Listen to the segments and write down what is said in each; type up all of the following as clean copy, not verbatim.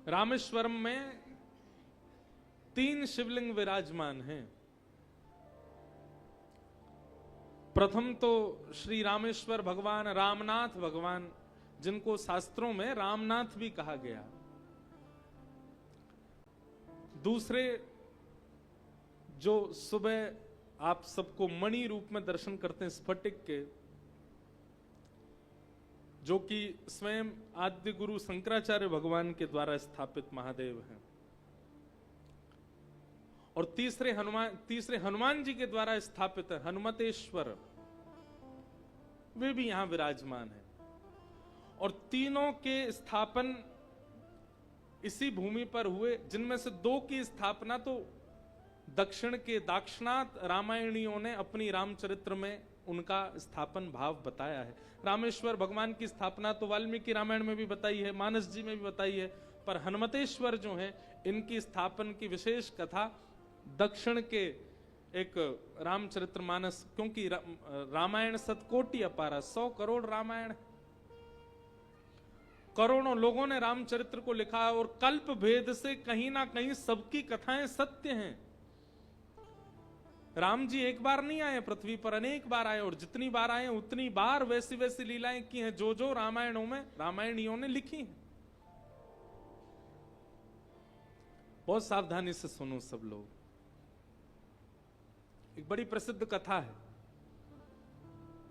रामेश्वरम में 3 शिवलिंग विराजमान हैं। प्रथम तो श्री रामेश्वर भगवान रामनाथ भगवान, जिनको शास्त्रों में रामनाथ भी कहा गया। दूसरे जो सुबह आप सबको मणि रूप में दर्शन करते हैं स्फटिक के, जो कि स्वयं आद्य गुरु शंकराचार्य भगवान के द्वारा स्थापित महादेव हैं। और तीसरे हनुमान जी के द्वारा स्थापित है हनुमतेश्वर, वे भी यहां विराजमान है। और तीनों के स्थापन इसी भूमि पर हुए, जिनमें से 2 की स्थापना तो दक्षिण के दाक्षिणात रामायणियों ने अपनी रामचरित्र में उनका स्थापन भाव बताया है। रामेश्वर भगवान की स्थापना तो वाल्मीकि रामायण में भी बताई है, मानस जी में भी बताई है, पर हनुमतेश्वर जो है इनकी स्थापन की विशेष कथा दक्षिण के एक रामचरितमानस, क्योंकि रामायण सतकोटि अपारा, 100 करोड़ रामायण, करोड़ों लोगों ने रामचरित्र को लिखा है। और कल्प भेद से कहीं ना कहीं सबकी कथाएं सत्य हैं। राम जी एक बार नहीं आए पृथ्वी पर, अनेक बार आए, और जितनी बार आए उतनी बार वैसी वैसी लीलाएं की हैं जो जो रामायणों में रामायणियों ने लिखी हैं। बहुत सावधानी से सुनो सब लोग। एक बड़ी प्रसिद्ध कथा है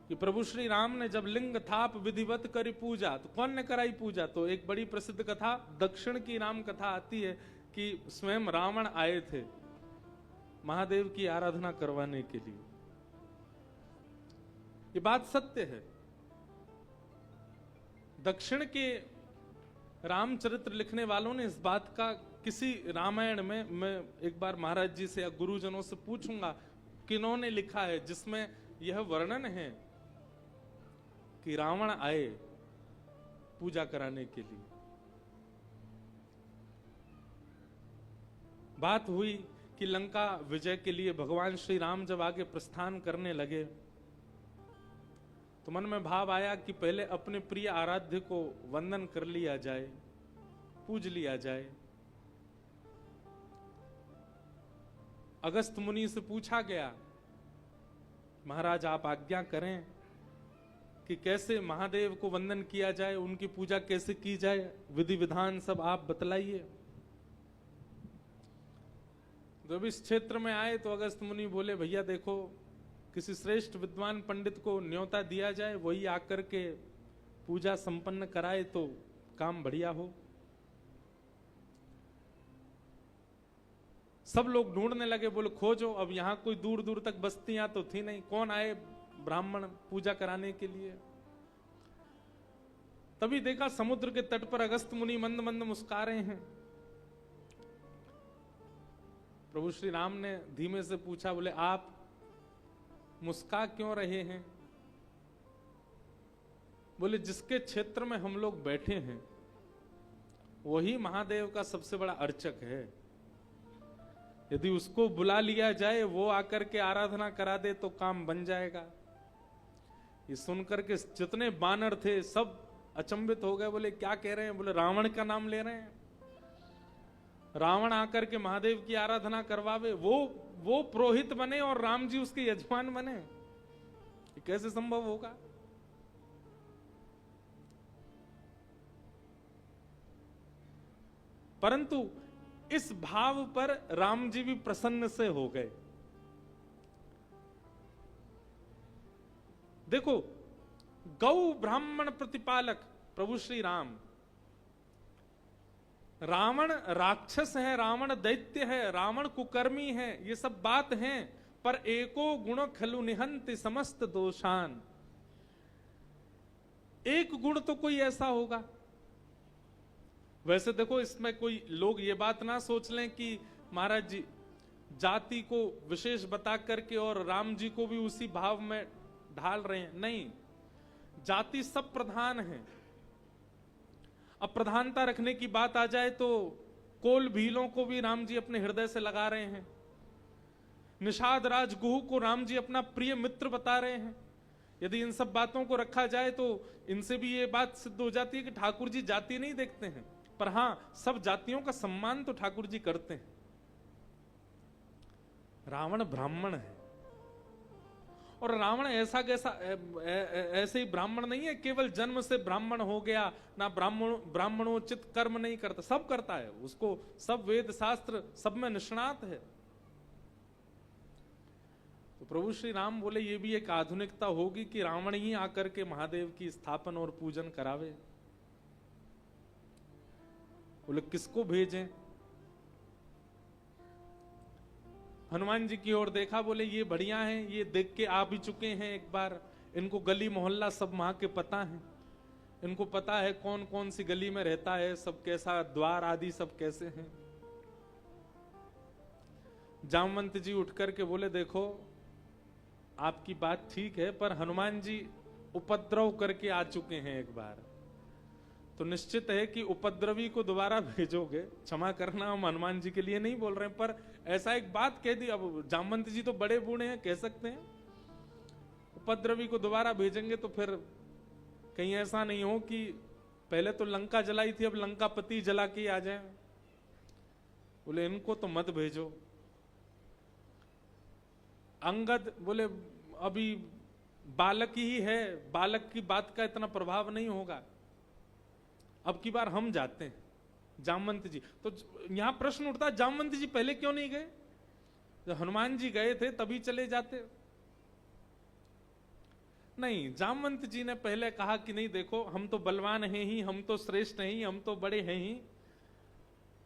कि प्रभु श्री राम ने जब लिंग थाप विधिवत करी पूजा, तो कौन ने कराई पूजा? तो एक बड़ी प्रसिद्ध कथा दक्षिण की राम कथा आती है कि स्वयं रावण आए थे महादेव की आराधना करवाने के लिए। ये बात सत्य है। दक्षिण के रामचरित्र लिखने वालों ने इस बात का किसी रामायण में, मैं एक बार महाराज जी से या गुरुजनों से पूछूंगा किन्होंने लिखा है जिसमें यह वर्णन है कि रावण आए पूजा कराने के लिए। बात हुई कि लंका विजय के लिए भगवान श्री राम जब आगे प्रस्थान करने लगे तो मन में भाव आया कि पहले अपने प्रिय आराध्य को वंदन कर लिया जाए, पूज लिया जाए। अगस्त मुनि से पूछा गया, महाराज आप आज्ञा करें कि कैसे महादेव को वंदन किया जाए, उनकी पूजा कैसे की जाए, विधि विधान सब आप बतलाइए। जब इस क्षेत्र में आए तो अगस्त मुनि बोले, भैया देखो किसी श्रेष्ठ विद्वान पंडित को न्योता दिया जाए, वही आकर के पूजा संपन्न कराए तो काम बढ़िया हो। सब लोग ढूंढने लगे, बोले खोजो। अब यहां कोई दूर दूर तक बस्तियां तो थी नहीं, कौन आए ब्राह्मण पूजा कराने के लिए। तभी देखा समुद्र के तट पर अगस्त मुनि मंद मंद मुस्कुरा रहे हैं। प्रभु श्री राम ने धीमे से पूछा, बोले आप मुस्कुरा क्यों रहे हैं? बोले जिसके क्षेत्र में हम लोग बैठे हैं वही महादेव का सबसे बड़ा अर्चक है। यदि उसको बुला लिया जाए, वो आकर के आराधना करा दे तो काम बन जाएगा। ये सुनकर के जितने बानर थे सब अचंभित हो गए। बोले क्या कह रहे हैं? बोले रावण का नाम ले रहे हैं। रावण आकर के महादेव की आराधना करवावे, वो पुरोहित बने और राम जी उसके यजमान बने, ये कैसे संभव होगा? परंतु इस भाव पर राम जी भी प्रसन्न से हो गए। देखो, गौ ब्राह्मण प्रतिपालक प्रभु श्री राम, रावण राक्षस है, रावण दैत्य है, रावण कुकर्मी है, ये सब बात है, पर एको गुण खलु निहंति समस्त दोषान। एक गुण तो कोई ऐसा होगा। वैसे देखो, इसमें कोई लोग ये बात ना सोच लें कि महाराज जी जाति को विशेष बता करके और राम जी को भी उसी भाव में ढाल रहे हैं। नहीं, जाति सब प्रधान है। अब प्रधानता रखने की बात आ जाए तो कोल भीलों को भी राम जी अपने हृदय से लगा रहे हैं। निषाद राज गुह को राम जी अपना प्रिय मित्र बता रहे हैं। यदि इन सब बातों को रखा जाए तो इनसे भी ये बात सिद्ध हो जाती है कि ठाकुर जी जाति नहीं देखते हैं, पर हां, सब जातियों का सम्मान तो ठाकुर जी करते हैं। रावण ब्राह्मण है, और रावण ऐसा कैसा ऐसे ही ब्राह्मण नहीं है, केवल जन्म से ब्राह्मण हो गया ना, ब्राह्मणोचित कर्म नहीं करता, सब करता है, उसको सब वेद शास्त्र सब में निष्णात है। तो प्रभु श्री राम बोले ये भी एक आधुनिकता होगी कि रावण ही आकर के महादेव की स्थापन और पूजन करावे। बोले किसको भेजें? हनुमान जी की ओर देखा, बोले ये बढ़िया है, ये देख के आ भी चुके हैं एक बार, इनको गली मोहल्ला सब वहां के पता है, इनको पता है कौन कौन सी गली में रहता है, सब कैसा द्वार आदि सब कैसे हैं। जामवंत जी उठ करके बोले देखो आपकी बात ठीक है, पर हनुमान जी उपद्रव करके आ चुके हैं एक बार, तो निश्चित है कि उपद्रवी को दोबारा भेजोगे। क्षमा करना, हम हनुमान जी के लिए नहीं बोल रहे हैं, पर ऐसा एक बात कह दी। अब जामवंत जी तो बड़े बूढ़े हैं, कह सकते हैं उपद्रवी को दोबारा भेजेंगे तो फिर कहीं ऐसा नहीं हो कि पहले तो लंका जलाई थी, अब लंका पति जला के आ जाए। बोले इनको तो मत भेजो। अंगद बोले अभी बालक ही है, बालक की बात का इतना प्रभाव नहीं होगा, अब की बार हम जाते हैं। जामवंत जी, तो यहां प्रश्न उठता जामवंत जी पहले क्यों नहीं गए? जब हनुमान जी गए थे तभी चले जाते। नहीं, जामवंत जी ने पहले कहा कि नहीं देखो हम तो बलवान हैं ही, हम तो श्रेष्ठ हैं ही, हम तो बड़े हैं ही,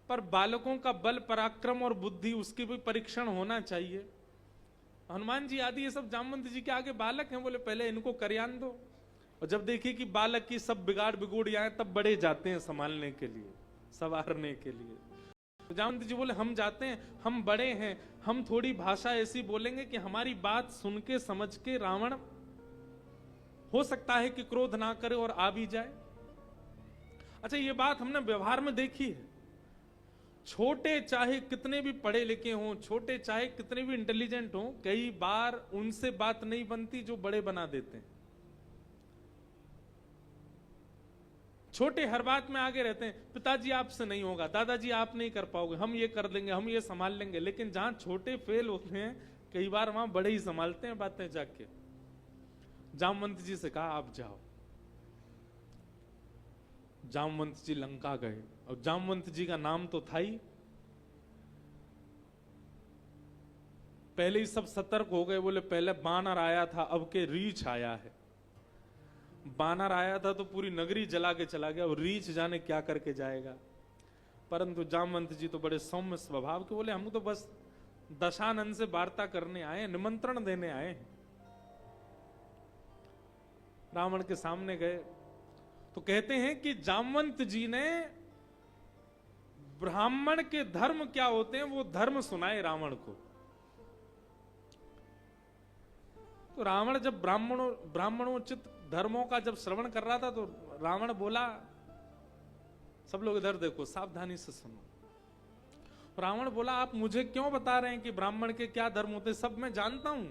पर बालकों का बल पराक्रम और बुद्धि उसकी भी परीक्षण होना चाहिए। हनुमान जी आदि ये सब जामवंत जी के आगे बालक हैं, बोले पहले इनको करयान दो, और जब देखिए कि बालक की सब बिगाड़ बिगुड़ आए तब बड़े जाते हैं संभालने के लिए, संवारने के लिए। तो जामवंत जी बोले हम जाते हैं, हम बड़े हैं, हम थोड़ी भाषा ऐसी बोलेंगे कि हमारी बात सुन के समझ के रावण हो सकता है कि क्रोध ना करे और आ भी जाए। अच्छा, ये बात हमने व्यवहार में देखी है। छोटे चाहे कितने भी पढ़े लिखे हों, छोटे चाहे कितने भी इंटेलिजेंट हों, कई बार उनसे बात नहीं बनती जो बड़े बना देते हैं। छोटे हर बात में आगे रहते हैं, पिताजी आपसे नहीं होगा, दादाजी आप नहीं कर पाओगे, हम ये कर देंगे, हम ये संभाल लेंगे। लेकिन जहां छोटे फेल होते हैं कई बार वहां बड़े ही संभालते हैं बातें जाके। जामवंत जी से कहा आप जाओ। जामवंत जी लंका गए, और जामवंत जी का नाम तो था ही। पहले ही सब सतर्क हो गए, बोले पहले बानर आया था, अब के रीछ आया है। बानर आया था तो पूरी नगरी जला के चला गया, और रीछ जाने क्या करके जाएगा। परंतु जामवंत जी तो बड़े सौम्य स्वभाव के, बोले हम तो बस दशानन से वार्ता करने आए, निमंत्रण देने आए हैं। रावण के सामने गए तो कहते हैं कि जामवंत जी ने ब्राह्मण के धर्म क्या होते हैं वो धर्म सुनाए रावण को। तो रावण जब ब्राह्मणोचित धर्मों का जब श्रवण कर रहा था तो रावण बोला, सब लोग इधर देखो, सावधानी से सुनो। रावण बोला आप मुझे क्यों बता रहे हैं कि ब्राह्मण के क्या धर्म होते? सब मैं जानता हूं,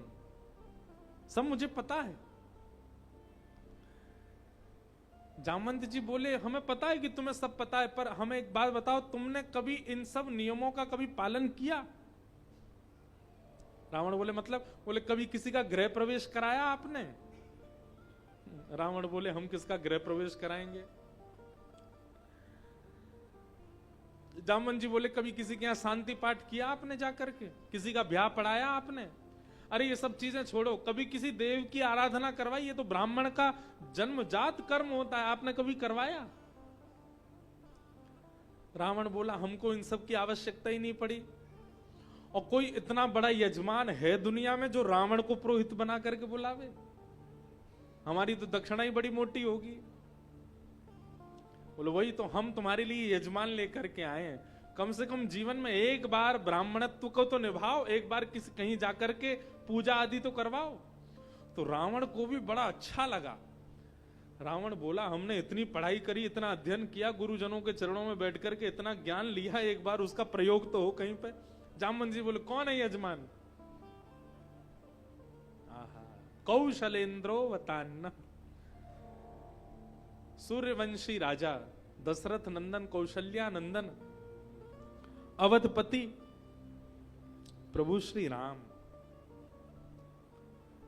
सब मुझे पता है। जामवंत जी बोले हमें पता है कि तुम्हें सब पता है, पर हमें एक बात बताओ, तुमने कभी इन सब नियमों का कभी पालन किया? रावण बोले मतलब? बोले कभी किसी का गृह प्रवेश कराया आपने? रावण बोले हम किसका गृह प्रवेश कराएंगे? जामवंत जी बोले कभी किसी के यहां शांति पाठ किया आपने जाकर के? किसी का ब्याह पढ़ाया आपने? अरे ये सब चीजें छोड़ो, कभी किसी देव की आराधना करवाई? ये तो ब्राह्मण का जन्मजात कर्म होता है, आपने कभी करवाया? रावण बोला हमको इन सब की आवश्यकता ही नहीं पड़ी। और कोई इतना बड़ा यजमान है दुनिया में जो रावण को पुरोहित बना करके बुलावे? हमारी तो दक्षिणा ही बड़ी मोटी होगी। बोलो वही तो, हम तुम्हारे लिए यजमान लेकर के आए हैं, कम से कम जीवन में एक बार ब्राह्मणत्व को तो निभाओ, एक बार किसी कहीं जाकर के पूजा आदि तो करवाओ। तो रावण को भी बड़ा अच्छा लगा। रावण बोला हमने इतनी पढ़ाई करी, इतना अध्ययन किया, गुरुजनों के चरणों में बैठ करके इतना ज्ञान लिया, एक बार उसका प्रयोग तो हो कहीं पे। जामवंत जी बोले कौन है यजमान? कौशलेंद्रो वतान्न, सूर्यवंशी राजा दशरथ नंदन, कौशल्या नंदन, अवधपति प्रभु श्री राम।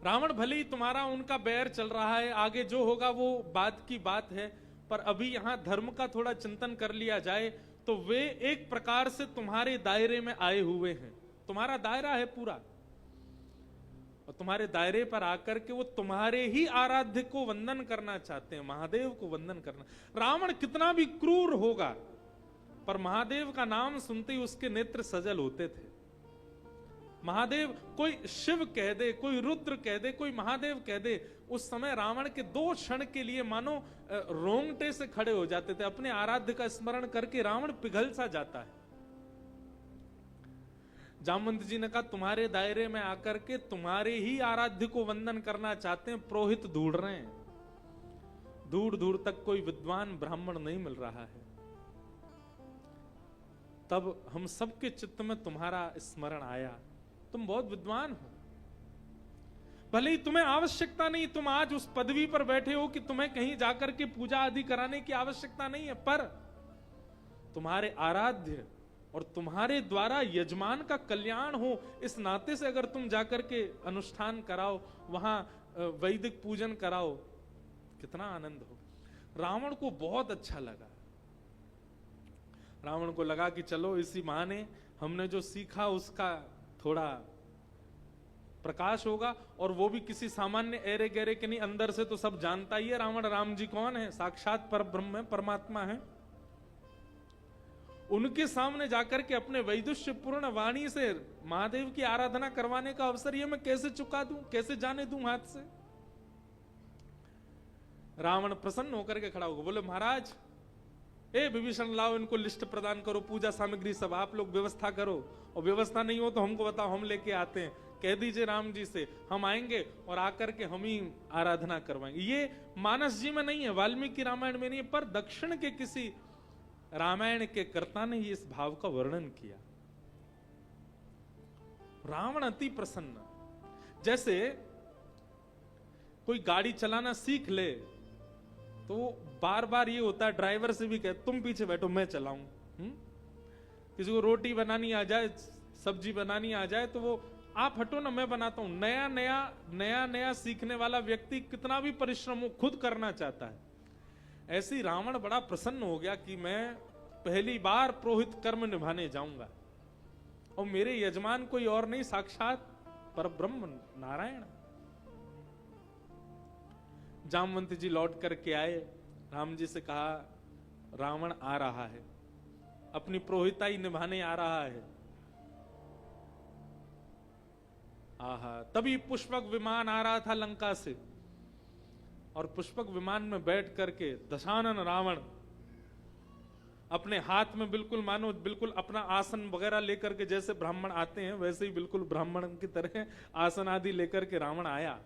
रावण भले ही तुम्हारा उनका बैर चल रहा है, आगे जो होगा वो बाद की बात है, पर अभी यहां धर्म का थोड़ा चिंतन कर लिया जाए तो वे एक प्रकार से तुम्हारे दायरे में आए हुए हैं। तुम्हारा दायरा है पूरा, और तुम्हारे दायरे पर आकर के वो तुम्हारे ही आराध्य को वंदन करना चाहते हैं, महादेव को वंदन करना। रावण कितना भी क्रूर होगा, पर महादेव का नाम सुनते ही उसके नेत्र सजल होते थे। महादेव, कोई शिव कह दे, कोई रुद्र कह दे, कोई महादेव कह दे, उस समय रावण के 2 क्षण के लिए मानो रोंगटे से खड़े हो जाते थे। अपने आराध्य का स्मरण करके रावण पिघल सा जाता है। जामवंत जी ने कहा तुम्हारे दायरे में आकर के तुम्हारे ही आराध्य को वंदन करना चाहते हैं, पुरोहित ढूंढ रहे हैं, दूर दूर तक कोई विद्वान ब्राह्मण नहीं मिल रहा है। तब हम सबके चित्त में तुम्हारा स्मरण आया, तुम बहुत विद्वान हो, भले ही तुम्हें आवश्यकता नहीं, तुम आज उस पदवी पर बैठे हो कि तुम्हें कहीं जाकर के पूजा आदि कराने की आवश्यकता नहीं है, पर तुम्हारे आराध्य और तुम्हारे द्वारा यजमान का कल्याण हो, इस नाते से अगर तुम जाकर के अनुष्ठान कराओ, वहां वैदिक पूजन कराओ, कितना आनंद हो। रावण को बहुत अच्छा लगा। रावण को लगा कि चलो इसी बहाने हमने जो सीखा उसका थोड़ा प्रकाश होगा, और वो भी किसी सामान्य एरे गहरे के नहीं, अंदर से तो सब जानता ही है रावण राम जी कौन है, साक्षात परब्रह्म है, परमात्मा है। उनके सामने जाकर के अपने वैदुष्य पूर्ण वाणी से महादेव की आराधना करवाने का अवसर ये मैं कैसे चुका दूं, कैसे जाने दूं हाथ से। रावण प्रसन्न होकर के खड़ा होगा, बोले महाराज ए विभीषण, लाओ इनको लिस्ट प्रदान करो, पूजा सामग्री सब आप लोग व्यवस्था करो, और व्यवस्था नहीं हो तो हमको बताओ, हम लेके आते हैं। कह दीजिए राम जी से हम आएंगे और आकर के हम ही आराधना करवाएंगे। ये मानस जी में नहीं है, वाल्मीकि रामायण में नहीं है, पर दक्षिण के किसी रामायण के कर्ता ने इस भाव का वर्णन किया। रावण अति प्रसन्न, जैसे कोई गाड़ी चलाना सीख ले तो बार बार ये होता है, ड्राइवर से भी कहते तुम पीछे बैठो मैं चलाऊं। किसी को रोटी बनानी आ जाए, सब्जी बनानी आ जाए, तो वो आप हटो ना मैं बनाता हूं। नया नया सीखने वाला व्यक्ति कितना भी परिश्रम हो खुद करना चाहता है। ऐसे ही रावण बड़ा प्रसन्न हो गया कि मैं पहली बार पुरोहित कर्म निभाने जाऊंगा, और मेरे यजमान कोई और नहीं, साक्षात परब्रह्म नारायण। जामवंत जी लौट करके आए, राम जी से कहा रावण आ रहा है, अपनी पुरोहिताई निभाने आ रहा है। आहा, तभी पुष्पक विमान आ रहा था लंका से, और पुष्पक विमान में बैठ करके दशानन रावण अपने हाथ में बिल्कुल मानो बिल्कुल अपना आसन वगैरह लेकर के, जैसे ब्राह्मण आते हैं वैसे ही बिल्कुल ब्राह्मण की तरह आसन आदि लेकर के रावण आया।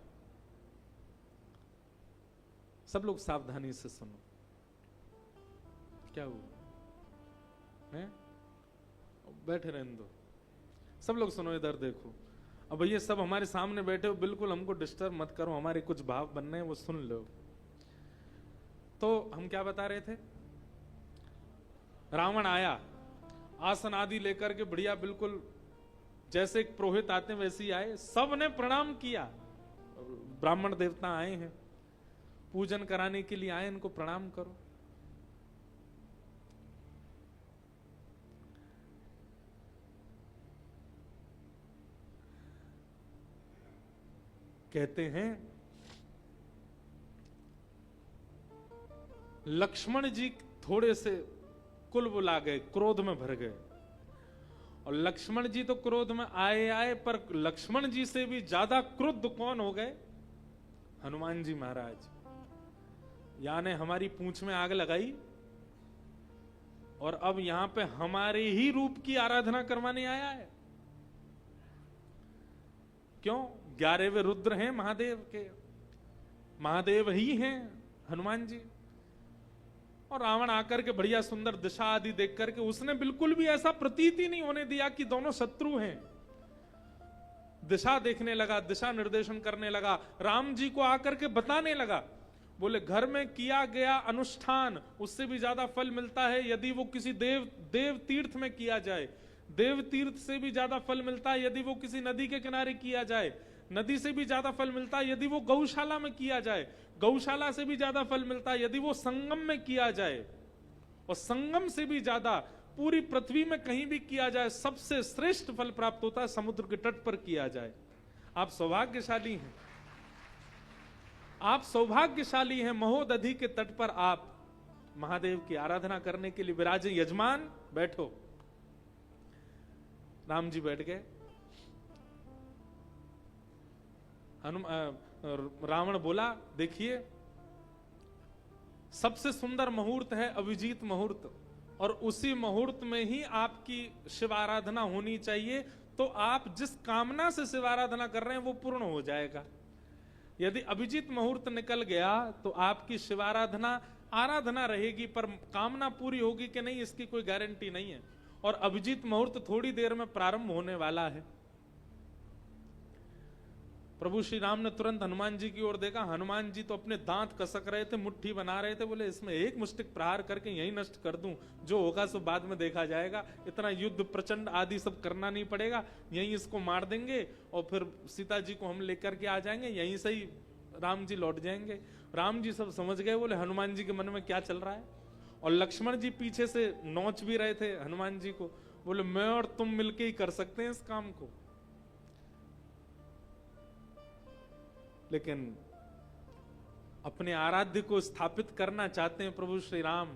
सब लोग सावधानी से सुनो, क्या हुआ है? बैठे रहने दो, सब लोग सुनो, इधर देखो। अब ये सब हमारे सामने बैठे हो, बिल्कुल हमको डिस्टर्ब मत करो, हमारे कुछ भाव बनने हैं वो सुन लो। तो हम क्या बता रहे थे? रावण आया, आसन आदि लेकर के बढ़िया, बिल्कुल जैसे एक पुरोहित आते हैं वैसे ही आए, सब ने प्रणाम किया। ब्राह्मण देवता आए हैं, पूजन कराने के लिए आए, इनको प्रणाम करो। कहते हैं लक्ष्मण जी थोड़े से कुल बुला गए, क्रोध में भर गए, और लक्ष्मण जी तो क्रोध में आए, पर लक्ष्मण जी से भी ज्यादा क्रुद्ध कौन हो गए? हनुमान जी महाराज। यानी हमारी पूंछ में आग लगाई, और अब यहां पे हमारे ही रूप की आराधना करवाने आया है। क्यों? 11वें रुद्र हैं महादेव के, महादेव ही हैं हनुमान जी। और रावण आकर के बढ़िया सुंदर दिशा आदि देख करके उसने बिल्कुल भी ऐसा प्रतीत ही नहीं होने दिया कि दोनों शत्रु हैं। दिशा देखने लगा, दिशा निर्देशन करने लगा, राम जी को आकर के बताने लगा। बोले घर में किया गया अनुष्ठान उससे भी ज्यादा फल मिलता है यदि वो किसी देव तीर्थ में किया जाए। देव तीर्थ से भी ज्यादा फल मिलता है यदि वो किसी नदी के किनारे किया जाए। नदी से भी ज्यादा फल मिलता है यदि वो गौशाला में किया जाए। गौशाला से भी ज्यादा फल मिलता है यदि वो संगम में किया जाए। और संगम से भी ज्यादा पूरी पृथ्वी में कहीं भी किया जाए, सबसे श्रेष्ठ फल प्राप्त होता है समुद्र के तट पर किया जाए। आप सौभाग्यशाली हैं, आप सौभाग्यशाली हैं। महोदधि के तट पर आप महादेव की आराधना करने के लिए विराजे। यजमान बैठो। राम जी बैठ गए। रावण बोला, देखिए सबसे सुंदर मुहूर्त है अभिजीत मुहूर्त, और उसी मुहूर्त में ही आपकी शिव आराधना होनी चाहिए। तो आप जिस कामना से शिव आराधना कर रहे हैं वो पूर्ण हो जाएगा। यदि अभिजीत मुहूर्त निकल गया तो आपकी शिव आराधना रहेगी, पर कामना पूरी होगी कि नहीं इसकी कोई गारंटी नहीं है। और अभिजीत मुहूर्त थोड़ी देर में प्रारंभ होने वाला है। प्रभु श्री राम ने तुरंत हनुमान जी की ओर देखा। हनुमान जी तो अपने दांत कसक रहे थे, मुट्ठी बना रहे थे। बोले इसमें एक मुष्टिक प्रहार करके यही नष्ट कर दूं, जो होगा सो बाद में देखा जाएगा। इतना युद्ध प्रचंड आदि सब करना नहीं पड़ेगा, यहीं इसको मार देंगे और फिर सीता जी को हम लेकर के आ जाएंगे, यहीं से ही राम जी लौट जाएंगे। राम जी सब समझ गए, बोले हनुमान जी के मन में क्या चल रहा है। और लक्ष्मण जी पीछे से नोच भी रहे थे हनुमान जी को। बोले मैं और तुम मिलके ही कर सकते हैं इस काम को। लेकिन अपने आराध्य को स्थापित करना चाहते हैं प्रभु श्री राम।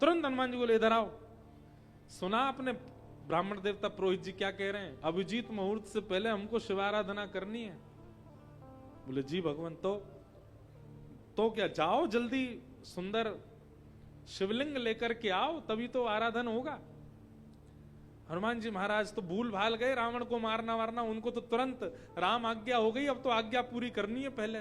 तुरंत हनुमान जी को ले इधर आओ। सुना आपने ब्राह्मण देवता पुरोहित जी क्या कह रहे हैं? अभिजीत मुहूर्त से पहले हमको शिवाराधना करनी है। बोले जी भगवान, तो क्या, जाओ जल्दी सुंदर शिवलिंग लेकर के आओ, तभी तो आराधन होगा। हनुमान जी महाराज तो भूल भाल गए, रावण को मारना वारना उनको तो तुरंत राम आज्ञा हो गई, अब तो आज्ञा पूरी करनी है पहले।